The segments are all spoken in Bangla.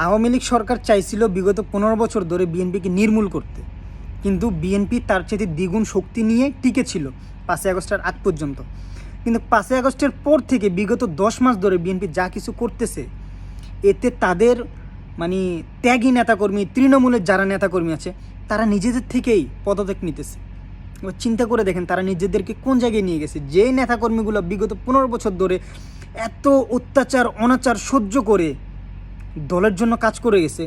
আওয়ামী লীগ সরকার চাইছিল বিগত 15 বছর ধরে বিএনপিকে নির্মূল করতে, কিন্তু বিএনপি তার চেয়ে দ্বিগুণ শক্তি নিয়ে টিকে ছিল 5ই আগস্টের আগ পর্যন্ত। কিন্তু 5ই আগস্টের পর থেকে বিগত 10 মাস ধরে বিএনপি যা কিছু করতেছে, এতে তাদের মানে ত্যাগী নেতাকর্মী, তৃণমূলের যারা নেতাকর্মী আছে, তারা নিজেদের থেকেই পদত্যাগ নিতেছে। এবার চিন্তা করে দেখেন তারা নিজেদেরকে কোন জায়গায় নিয়ে গেছে। যে নেতাকর্মীগুলো বিগত 15 বছর ধরে এত অত্যাচার অনাচার সহ্য করে দলের জন্য কাজ করে গেছে,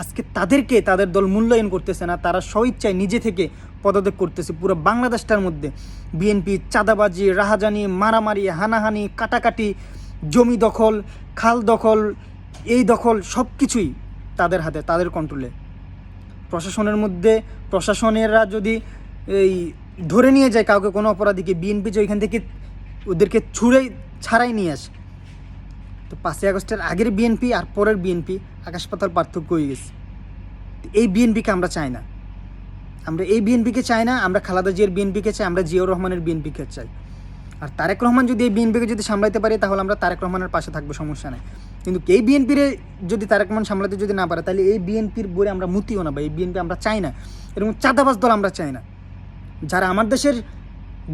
আজকে তাদেরকে তাদের দল মূল্যায়ন করতেছে না, তারা স্বইচ্ছায় নিজে থেকে পদত্যাগ করতেছে। পুরো বাংলাদেশটার মধ্যে বিএনপি চাঁদাবাজি, রাহাজানি, মারামারি, হানাহানি, কাটাকাটি, জমি দখল, খাল দখল, এই দখল সব কিছুই তাদের হাতে, তাদের কন্ট্রোলে। প্রশাসনের মধ্যে প্রশাসনেরা যদি এই ধরে নিয়ে যায় কাউকে, কোনো অপরাধীকে, বিএনপি যে ওইখান থেকে ওদেরকে ছাড়াই নিয়ে আসে। তো 5ই আগস্টের আগের বিএনপি আর পরের বিএনপি আকাশ পাতাল পার্থক্য হয়ে গেছে। এই বিএনপিকে আমরা চাই না, আমরা এই বিএনপিকে চাই না। আমরা খালেদা জিয়ার বিএনপিকে চাই, আমরা জিয়াউর রহমানের বিএনপিকে চাই। আর তারেক রহমান যদি এই বিএনপিকে যদি সামলাইতে পারে, তাহলে আমরা তারেক রহমানের পাশে থাকবো, সমস্যা নেই। কিন্তু এই বিএনপির যদি তারেক রহমান সামলাতে যদি না পারে, তাহলে এই বিএনপির বলে আমরা মুতিও না, বা এই বিএনপি আমরা চাই না। এরকম চাঁদাবাজ দল আমরা চাই না, যারা আমার দেশের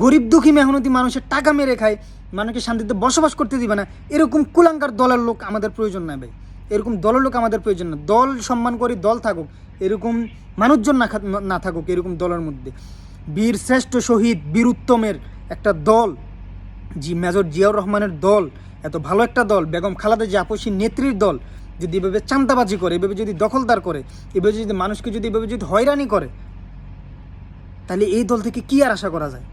গরিব দুঃখী মেহনতি মানুষের টাকা মেরে খায়, মানুষকে শান্তিতে বসবাস করতে দিবে না, এরকম কুলাঙ্গার দলের লোক আমাদের প্রয়োজন নাই ভাই। এরকম দলের লোক আমাদের প্রয়োজন না। দল সম্মান করি, দল থাকুক, এরকম মানুষজন না থাকুক এরকম দলের মধ্যে। বীর শ্রেষ্ঠ শহীদ বীর উত্তমের একটা দল, মেজর জিয়াউর রহমানের দল, এত ভালো একটা দল, বেগম খালেদা জিয়া আপসী নেত্রীর দল যদি এভাবে চাঁদাবাজি করে, এভাবে যদি দখলদার করে, এভাবে যদি মানুষকে যদি এভাবে যদি হয়রানি করে, তাহলে এই দল থেকে কী আর আশা করা যায়?